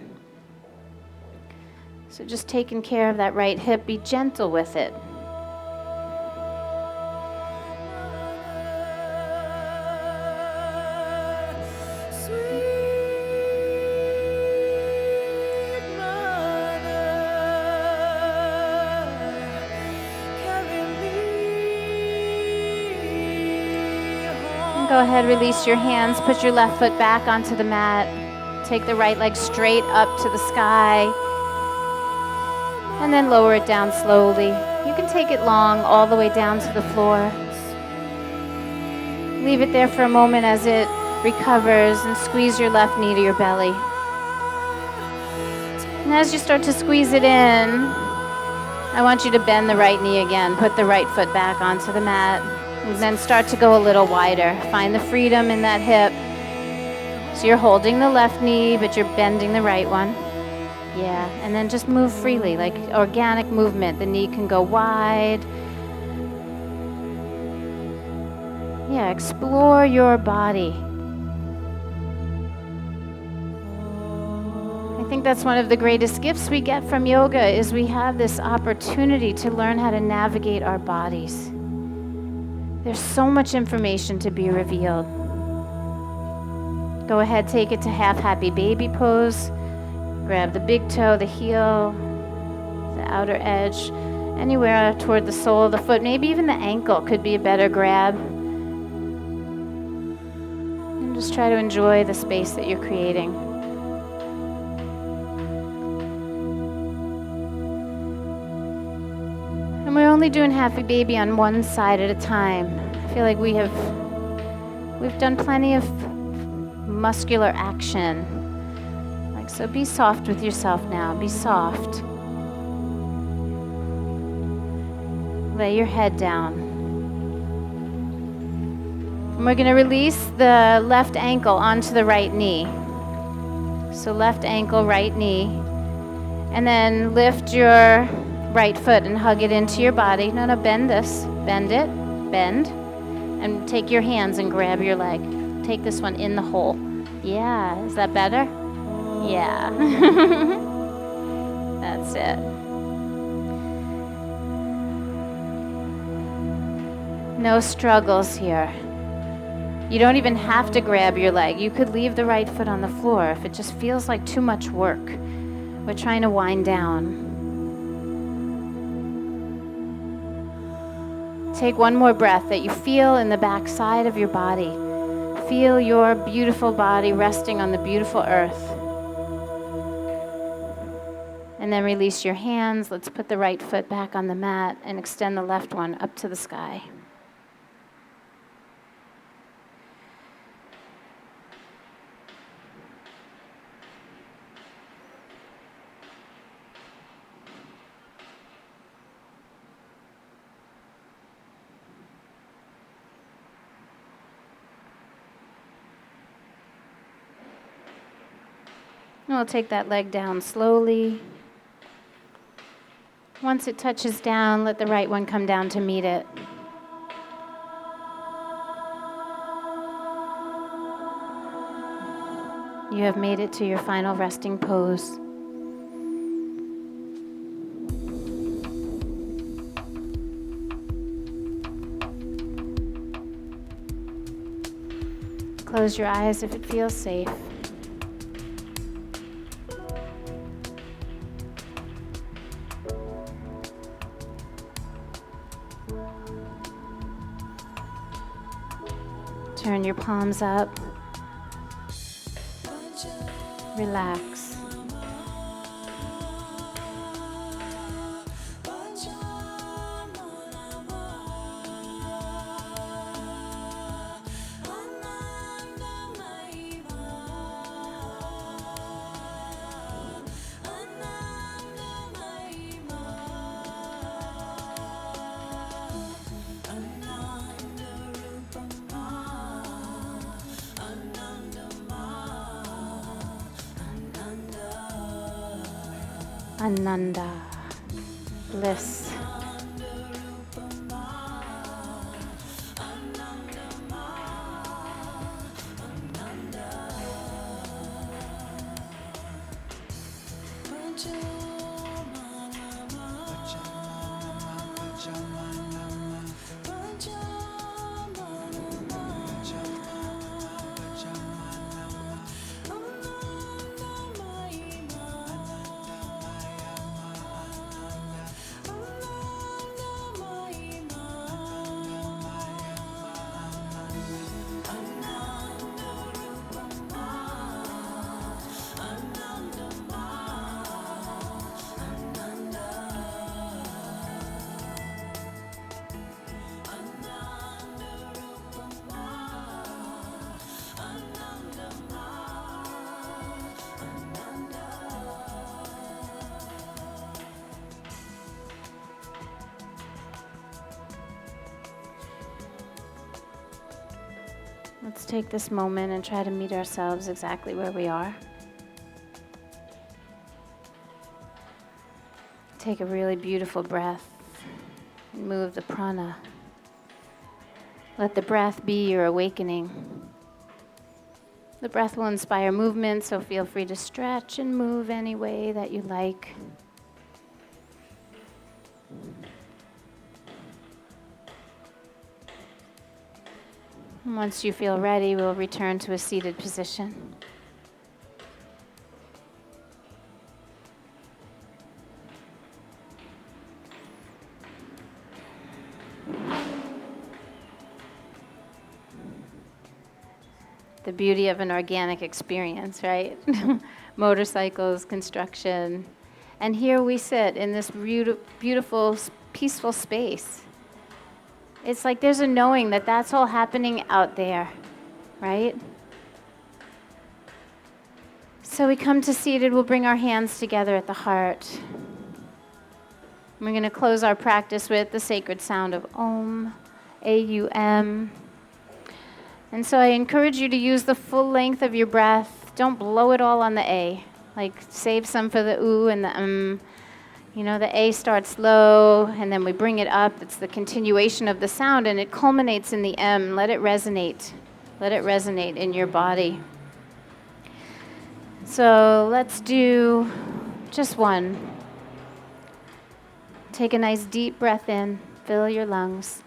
So just taking care of that right hip, be gentle with it. Go ahead, release your hands, put your left foot back onto the mat. Take the right leg straight up to the sky. And then lower it down slowly. You can take it long, all the way down to the floor. Leave it there for a moment as it recovers and squeeze your left knee to your belly. And as you start to squeeze it in, I want you to bend the right knee again. Put the right foot back onto the mat. And then start to go a little wider. Find the freedom in that hip. So you're holding the left knee, but you're bending the right one. Yeah, and then just move freely, like organic movement. The knee can go wide. Yeah, explore your body. I think that's one of the greatest gifts we get from yoga is we have this opportunity to learn how to navigate our bodies. There's so much information to be revealed. Go ahead, take it to half happy baby pose. Grab the big toe, the heel, the outer edge, anywhere toward the sole of the foot. Maybe even the ankle could be a better grab. And Just try to enjoy the space that you're creating. And we're only doing happy baby on one side at a time. I feel like we've done plenty of muscular action. Like, so be soft with yourself now. Be soft. Lay your head down. And we're going to release the left ankle onto the right knee. So left ankle, right knee. And then lift your right foot and hug it into your body. No, bend this. Bend it. Bend. And take your hands and grab your leg. Take this one in the hole. Yeah, is that better? Yeah. That's it. No struggles here. You don't even have to grab your leg. You could leave the right foot on the floor if it just feels like too much work. We're trying to wind down. Take one more breath that you feel in the back side of your body. Feel your beautiful body resting on the beautiful earth. And then release your hands. Let's put the right foot back on the mat and extend the left one up to the sky. And we'll take that leg down slowly. Once it touches down, let the right one come down to meet it. You have made it to your final resting pose. Close your eyes if it feels safe. Turn your palms up. Relax. Ananda, bliss. Let's take this moment and try to meet ourselves exactly where we are. Take a really beautiful breath and move the prana. Let the breath be your awakening. The breath will inspire movement, so feel free to stretch and move any way that you like. And once you feel ready, we'll return to a seated position. The beauty of an organic experience, right? Motorcycles, construction. And here we sit in this beautiful, peaceful space. It's like there's a knowing that that's all happening out there, right? So we come to seated, we'll bring our hands together at the heart. We're going to close our practice with the sacred sound of Om, A-U-M. And so I encourage you to use the full length of your breath. Don't blow it all on the A. Like save some for the oo and the You know, the A starts low, and then we bring it up. It's the continuation of the sound, and it culminates in the M. Let it resonate. Let it resonate in your body. So let's do just one. Take a nice deep breath in. Fill your lungs.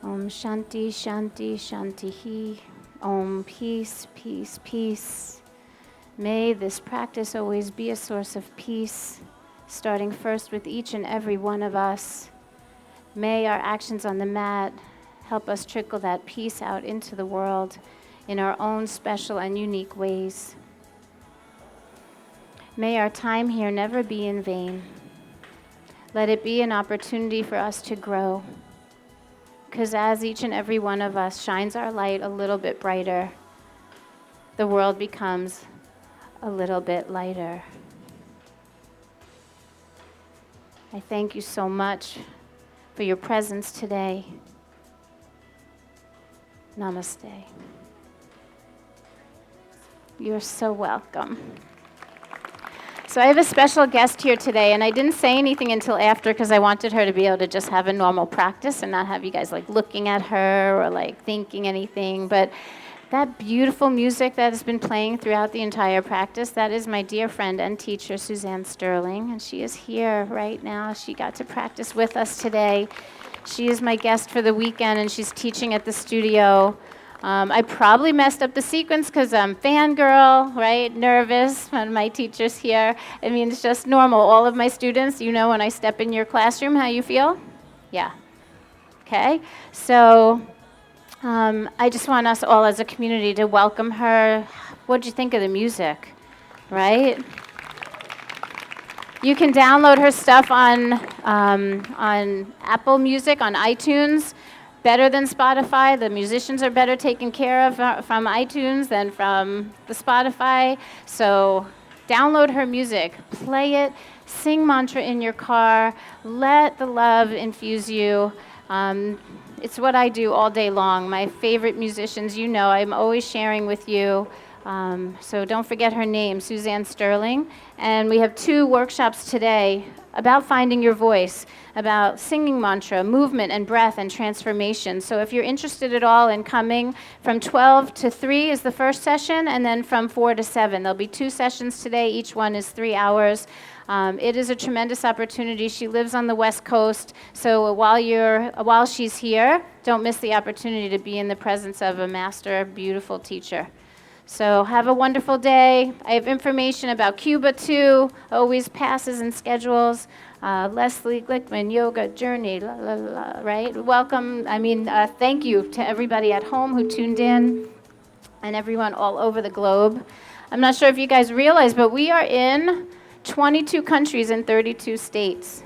Om Shanti, Shanti, Shantihi. Om Peace, Peace, Peace. May this practice always be a source of peace, starting first with each and every one of us. May our actions on the mat help us trickle that peace out into the world in our own special and unique ways. May our time here never be in vain. Let it be an opportunity for us to grow, because as each and every one of us shines our light a little bit brighter, the world becomes a little bit lighter. I thank you so much for your presence today. Namaste. You're so welcome. So I have a special guest here today, and I didn't say anything until after because I wanted her to be able to just have a normal practice and not have you guys like looking at her or like thinking anything. But that beautiful music that has been playing throughout the entire practice, that is my dear friend and teacher, Suzanne Sterling, and she is here right now. She got to practice with us today. She is my guest for the weekend, and she's teaching at the studio. I probably messed up the sequence because I'm fangirl, right? Nervous. One of my teachers here. I mean, it's just normal. All of my students, you know when I step in your classroom how you feel? Yeah. Okay. So I just want us all as a community to welcome her. What'd you think of the music, right? You can download her stuff on Apple Music, on iTunes. Better than Spotify. The musicians are better taken care of from iTunes than from the Spotify. So download her music, play it, sing mantra in your car, let the love infuse you. It's what I do all day long. My favorite musicians, you know, I'm always sharing with you. So don't forget her name, Suzanne Sterling. And we have 2 workshops today about finding your voice, about singing mantra, movement and breath and transformation. So if you're interested at all in coming, from 12 to 3 is the first session, and then from 4 to 7. There'll be 2 sessions today. Each one is 3 hours. It is a tremendous opportunity. She lives on the West Coast, so while she's here, don't miss the opportunity to be in the presence of a master, beautiful teacher. So have a wonderful day. I have information about Cuba too, always passes and schedules. Leslie Glickman, Yoga Journey, la, la, la, right? Welcome, thank you to everybody at home who tuned in and everyone all over the globe. I'm not sure if you guys realize, but we are in 22 countries and 32 states.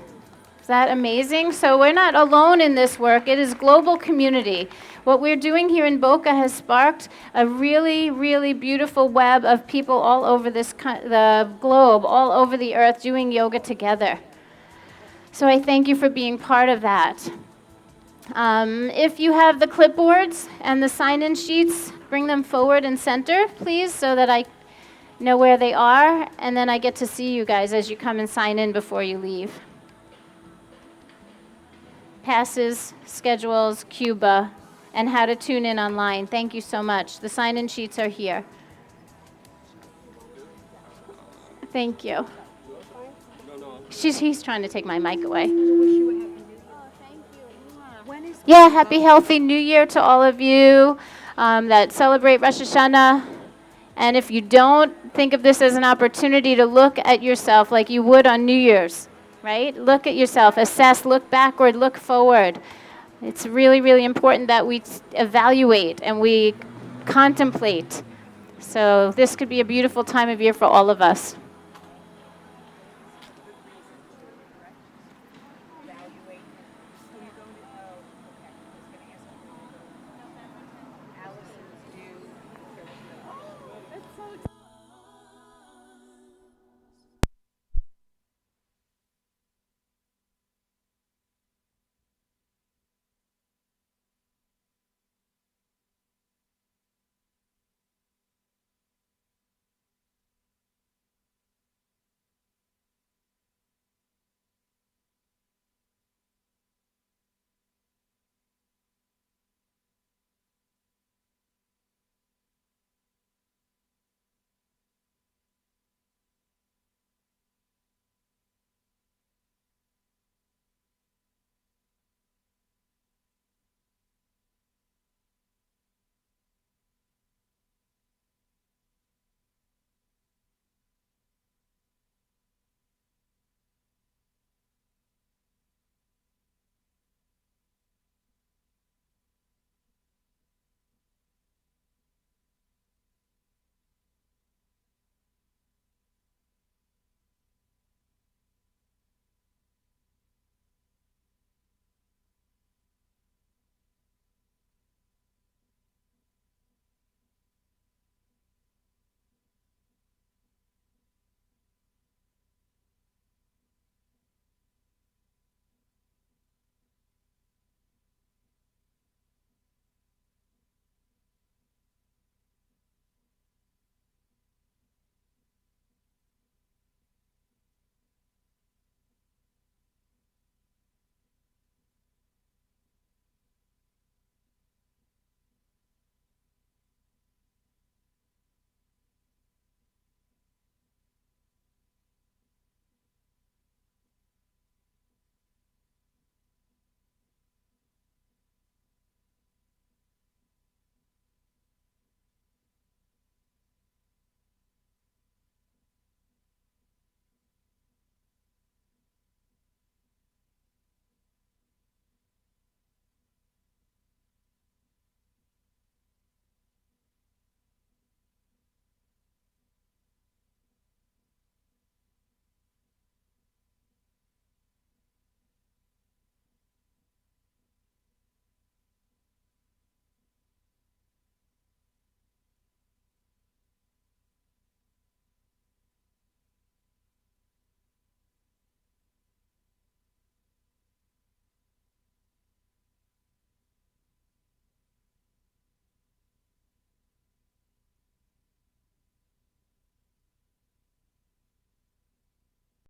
Is that amazing? So we're not alone in this work. It is global community. What we're doing here in Boca has sparked a really, really beautiful web of people all over the globe, all over the earth, doing yoga together. So I thank you for being part of that. If you have the clipboards and the sign-in sheets, bring them forward and center, please, so that I know where they are, and then I get to see you guys as you come and sign in before you leave. Passes, schedules, Cuba, and how to tune in online. Thank you so much. The sign-in sheets are here. Thank you. He's trying to take my mic away. Oh, thank you. When is Yeah, happy, healthy New Year to all of you that celebrate Rosh Hashanah. And if you don't, think of this as an opportunity to look at yourself like you would on New Year's, right? Look at yourself, assess, look backward, look forward. It's really, really important that we evaluate and we contemplate. So this could be a beautiful time of year for all of us.